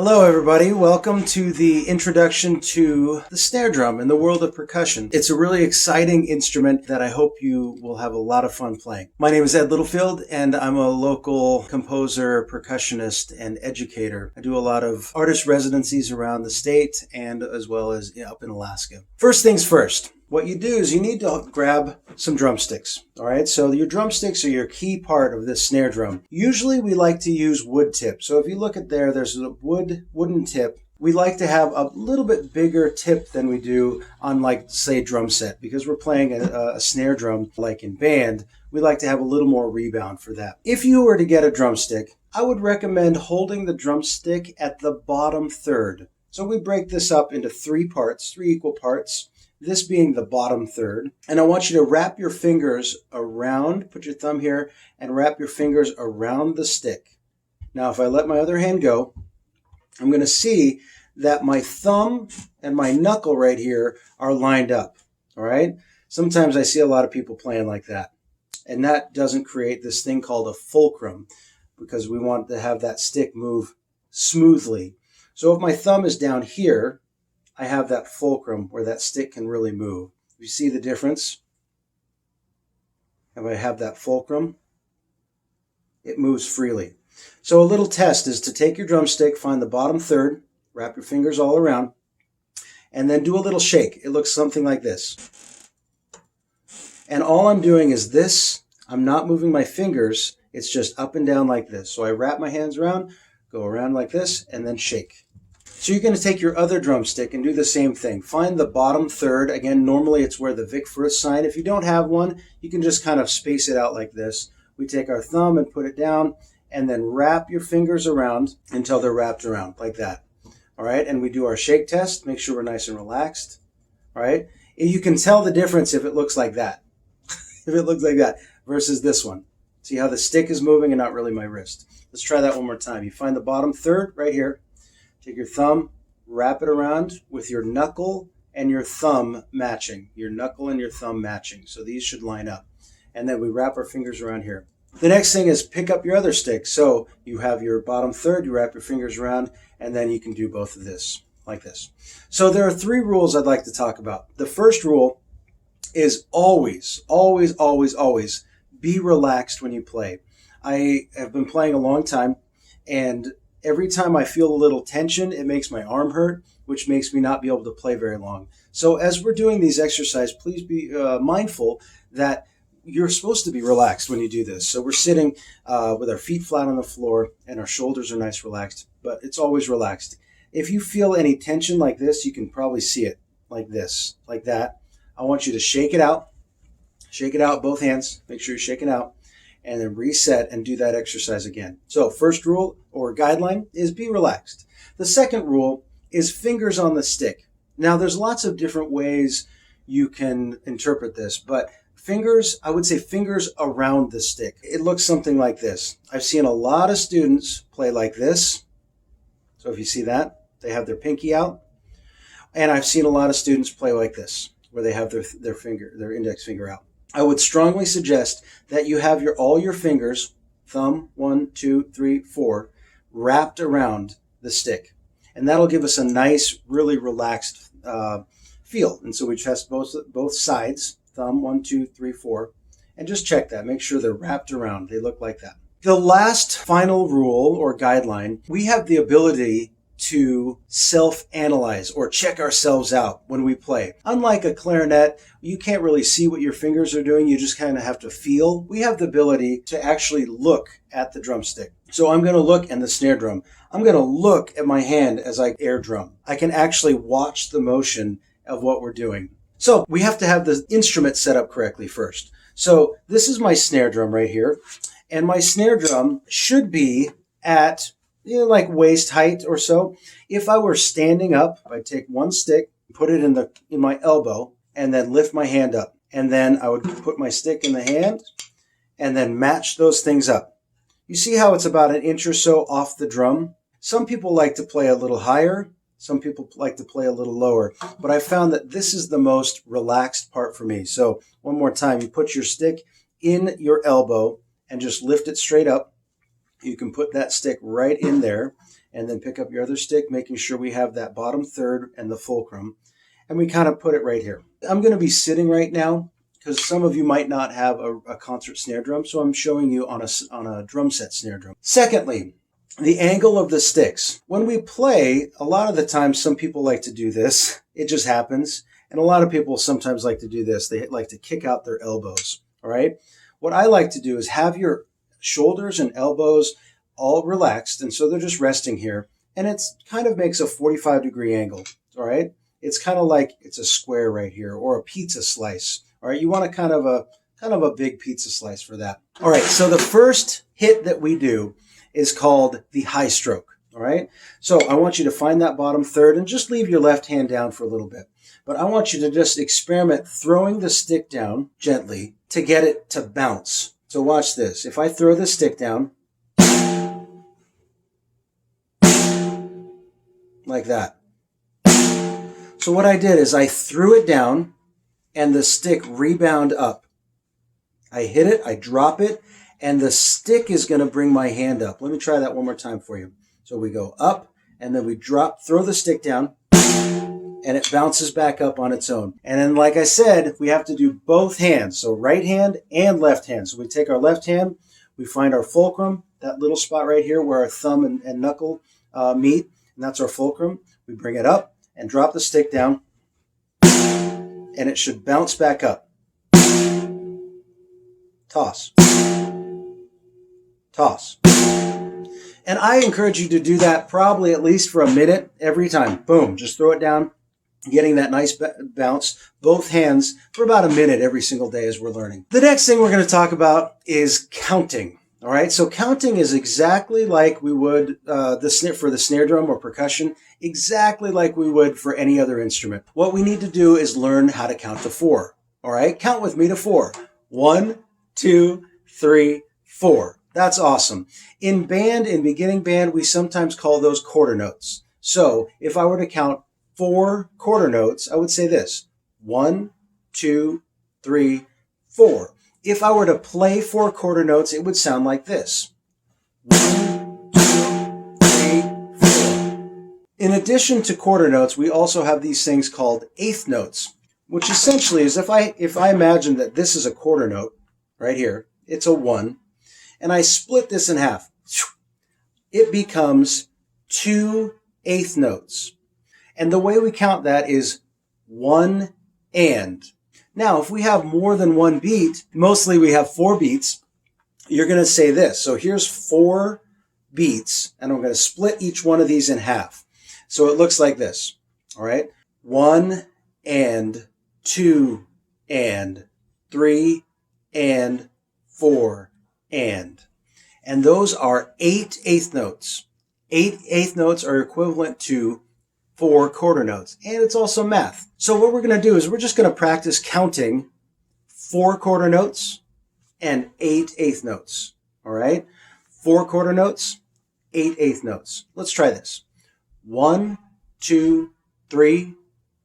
Hello everybody, welcome to the introduction to the snare drum in the world of percussion. It's a really exciting instrument that I hope you will have a lot of fun playing. My name is Ed Littlefield and I'm a local composer, percussionist, and educator. I do a lot of artist residencies around the state and as well as up in Alaska. First things first. What you do is you need to grab some drumsticks. All right, so your drumsticks are your key part of this snare drum. Usually we like to use wood tip. So if you look at there's a wooden tip. We like to have a little bit bigger tip than we do on, like, say, drum set, because we're playing a snare drum like in band. We like to have a little more rebound for that. If you were to get a drumstick, I would recommend holding the drumstick at the bottom third. So we break this up into three equal parts. This being the bottom third. And I want you to wrap your fingers around, put your thumb here, and wrap your fingers around the stick. Now, if I let my other hand go, I'm going to see that my thumb and my knuckle right here are lined up, all right? Sometimes I see a lot of people playing like that, and that doesn't create this thing called a fulcrum, because we want to have that stick move smoothly. So if my thumb is down here, I have that fulcrum where that stick can really move. You see the difference? If I have that fulcrum, it moves freely. So a little test is to take your drumstick, find the bottom third, wrap your fingers all around, and then do a little shake. It looks something like this. And all I'm doing is this. I'm not moving my fingers. It's just up and down like this. So I wrap my hands around, go around like this, and then shake. So you're going to take your other drumstick and do the same thing. Find the bottom third. Again, normally it's where the Vic Firth sign. If you don't have one, you can just kind of space it out like this. We take our thumb and put it down, and then wrap your fingers around until they're wrapped around like that. All right, and we do our shake test. Make sure we're nice and relaxed. All right, you can tell the difference if it looks like that. If it looks like that versus this one. See how the stick is moving and not really my wrist. Let's try that one more time. You find the bottom third right here. Take your thumb, wrap it around with your knuckle and your thumb matching. Your knuckle and your thumb matching. So these should line up. And then we wrap our fingers around here. The next thing is pick up your other stick. So you have your bottom third, you wrap your fingers around, and then you can do both of this, like this. So there are three rules I'd like to talk about. The first rule is always, always, always, always be relaxed when you play. I have been playing a long time, and every time I feel a little tension, it makes my arm hurt, which makes me not be able to play very long. So as we're doing these exercises, please be mindful that you're supposed to be relaxed when you do this. So we're sitting with our feet flat on the floor and our shoulders are nice relaxed, but it's always relaxed. If you feel any tension like this, you can probably see it like this, like that. I want you to shake it out. Shake it out, both hands. Make sure you shake it out. And then reset and do that exercise again. So first rule or guideline is be relaxed. The second rule is fingers on the stick. Now there's lots of different ways you can interpret this, but fingers, I would say fingers around the stick. It looks something like this. I've seen a lot of students play like this. So if you see that, they have their pinky out. And I've seen a lot of students play like this, where they have their index finger out. I would strongly suggest that you have all your fingers, thumb, 1, 2, 3, 4, wrapped around the stick. And that'll give us a nice, really relaxed feel. And so we test both sides, thumb, 1, 2, 3, 4, and just check that. Make sure they're wrapped around. They look like that. The last final rule or guideline, we have the ability to self-analyze or check ourselves out when we play. Unlike a clarinet, you can't really see what your fingers are doing. You just kind of have to feel. We have the ability to actually look at the drumstick. So I'm going to look at the snare drum. I'm going to look at my hand as I air drum. I can actually watch the motion of what we're doing. So we have to have the instrument set up correctly first. So this is my snare drum right here. And my snare drum should be at like waist height or so. If I were standing up, I'd take one stick, put it in my elbow, and then lift my hand up. And then I would put my stick in the hand and then match those things up. You see how it's about an inch or so off the drum? Some people like to play a little higher. Some people like to play a little lower. But I found that this is the most relaxed part for me. So one more time, you put your stick in your elbow and just lift it straight up. You can put that stick right in there and then pick up your other stick, making sure we have that bottom third and the fulcrum. And we kind of put it right here. I'm going to be sitting right now because some of you might not have a concert snare drum, so I'm showing you on a drum set snare drum. Secondly, the angle of the sticks. When we play, a lot of the time some people like to do this. It just happens. And a lot of people sometimes like to do this. They like to kick out their elbows, all right? What I like to do is have your shoulders and elbows all relaxed, and so they're just resting here. And it kind of makes a 45-degree angle, all right? It's kind of like it's a square right here, or a pizza slice. All right, you want a kind of a big pizza slice for that. All right, so the first hit that we do is called the high stroke. All right, so I want you to find that bottom third and just leave your left hand down for a little bit. But I want you to just experiment throwing the stick down gently to get it to bounce. So watch this. If I throw the stick down like that. So what I did is I threw it down and the stick rebound up. I hit it, I drop it, and the stick is going to bring my hand up. Let me try that one more time for you. So we go up, and then we drop, throw the stick down, and it bounces back up on its own. And then, like I said, we have to do both hands. So right hand and left hand. So we take our left hand, we find our fulcrum, that little spot right here where our thumb and knuckle meet, and that's our fulcrum. We bring it up and drop the stick down, and it should bounce back up. Toss. Toss. And I encourage you to do that probably at least for a minute every time. Boom, just throw it down, getting that nice bounce, both hands, for about a minute every single day as we're learning. The next thing we're going to talk about is counting. All right, so counting is exactly like we would for the snare drum or percussion, exactly like we would for any other instrument. What we need to do is learn how to count to 4. All right, count with me to 4. 1, 2, 3, 4. That's awesome. In beginning band, we sometimes call those quarter notes. So if I were to count 4 quarter notes, I would say this: 1, 2, 3, 4. If I were to play 4 quarter notes, it would sound like this. 1, 2, 3, 4. In addition to quarter notes, we also have these things called eighth notes, which essentially is if I imagine that this is a quarter note right here, it's a 1, and I split this in half, it becomes 2 eighth notes. And the way we count that is 1 and. Now, if we have more than 1 beat, mostly we have 4 beats, you're going to say this. So here's 4 beats, and I'm going to split each one of these in half. So it looks like this, all right? 1 and, 2 and, 3 and, 4 and. And those are 8 eighth notes. 8 eighth notes are equivalent to 4 quarter notes. And it's also math. So what we're going to do is we're just going to practice counting 4 quarter notes and 8 eighth notes. All right? 4 quarter notes, 8 eighth notes. Let's try this. 1, 2, 3,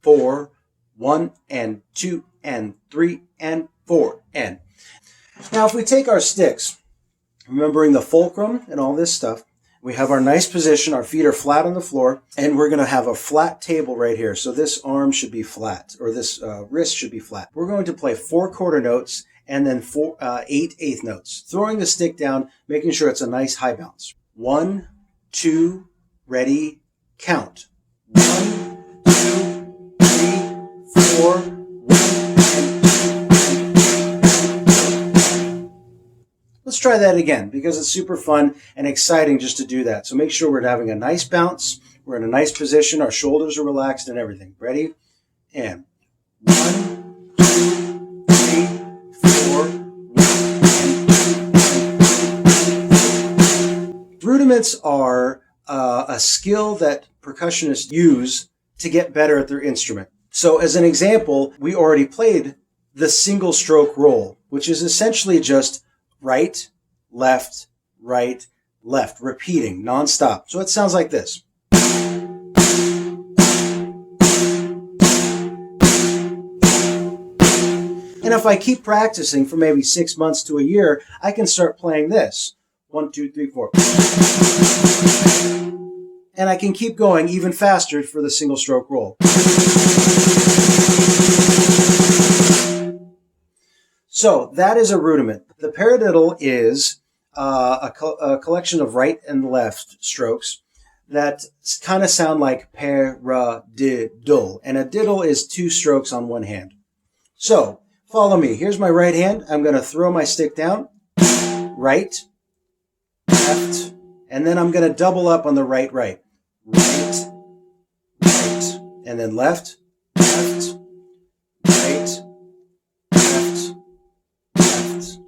4, 1 and 2 and 3 and 4 and. Now if we take our sticks, remembering the fulcrum and all this stuff, we have our nice position, our feet are flat on the floor, and we're going to have a flat table right here. So this arm should be flat, or this wrist should be flat. We're going to play 4 quarter notes and then 8 eighth notes, throwing the stick down, making sure it's a nice high bounce. 1, 2, ready, count. 1, 2, 3, 4, 1, and 2. Let's try that again because it's super fun and exciting just to do that. So make sure we're having a nice bounce. We're in a nice position. Our shoulders are relaxed and everything. Ready? And 1, 2, 3, 4, 1. Rudiments are a skill that percussionists use to get better at their instrument. So as an example, we already played the single stroke roll, which is essentially just right, left, repeating nonstop. So it sounds like this. And if I keep practicing for maybe 6 months to a year, I can start playing this. 1, 2, 3, 4. And I can keep going even faster for the single stroke roll. So that is a rudiment. The paradiddle is a collection of right and left strokes that kind of sound like paradiddle. And a diddle is 2 strokes on one hand. So follow me. Here's my right hand. I'm going to throw my stick down. Right, left, and then I'm going to double up on the right, right. Right, right, and then left, left, right, left, left.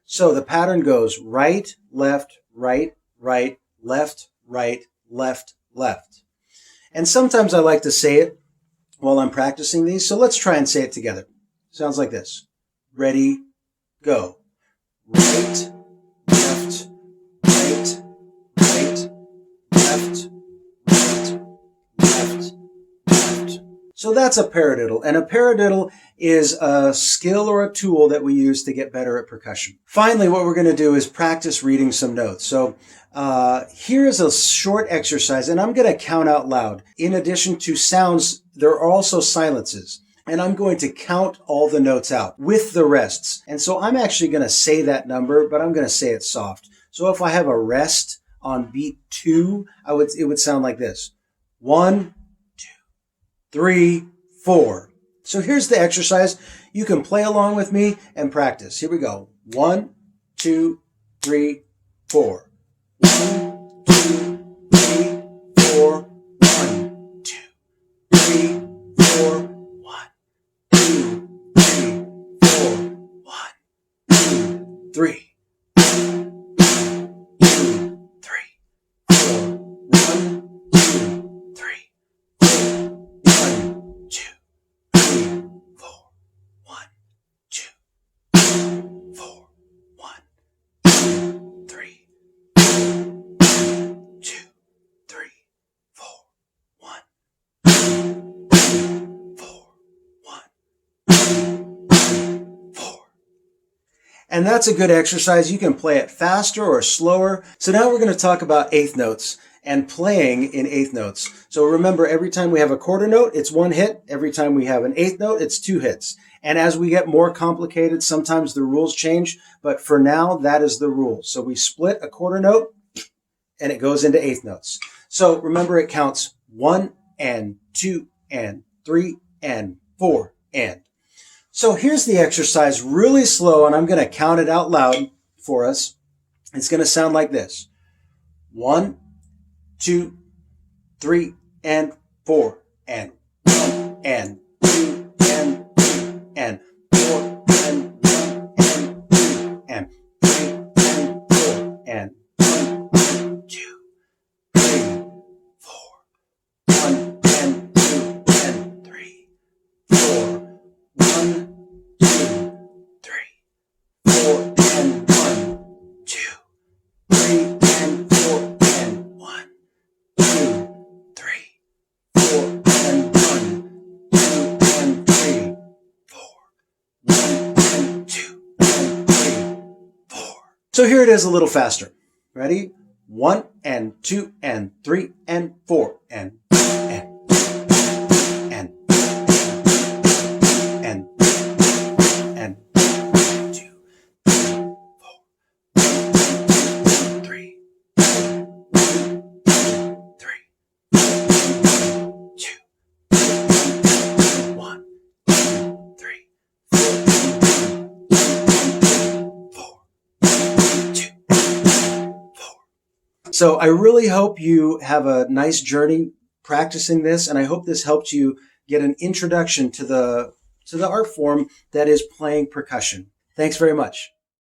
So the pattern goes right, left, right, right, left, right, left, left. And sometimes I like to say it while I'm practicing these, so let's try and say it together. Sounds like this. Ready, go. Right, left, right, right, left, right, left, left. So that's a paradiddle. And a paradiddle is a skill or a tool that we use to get better at percussion. Finally, what we're going to do is practice reading some notes. So here's a short exercise, and I'm going to count out loud. In addition to sounds, there are also silences. And I'm going to count all the notes out with the rests. And so I'm actually going to say that number, but I'm going to say it soft. So if I have a rest on beat 2, it would sound like this. 1, 2, 3, 4. So here's the exercise. You can play along with me and practice. Here we go. 1, 2, 3, 4. 1, 2, 3, 4. 1, 2, 3, 4. 3, 2, 3, 4, 1, 2, 3, 4, 1, 2, 3, 4, 1, 2, 4, 1, 2, 3, 2, 3, 4, 1, 4, 1, 4. And that's a good exercise. You can play it faster or slower. So now we're going to talk about eighth notes and playing in eighth notes. So remember, every time we have a quarter note, it's 1 hit. Every time we have an eighth note, it's 2 hits. And as we get more complicated, sometimes the rules change. But for now, that is the rule. So we split a quarter note and it goes into eighth notes. So remember, it counts 1 and 2 and 3 and 4 and. So here's the exercise really slow, and I'm going to count it out loud for us. It's going to sound like this. 1, 2, 3, and 4, and 1, and 2, and 3, and 4, and 1, and 2, and 3, and 4, and 1, 2, 3, 4, 1, and 2, and 3, 4, 1, 2, 3, 4, and 1, 2, 3, and 4, and 1, 2, 3, 4, and 1, 2, and 3, 4, 1, and 2, and 3, 4. So here it is a little faster. Ready? 1 and 2 and 3 and 4 and. So I really hope you have a nice journey practicing this, and I hope this helped you get an introduction to the art form that is playing percussion. Thanks very much.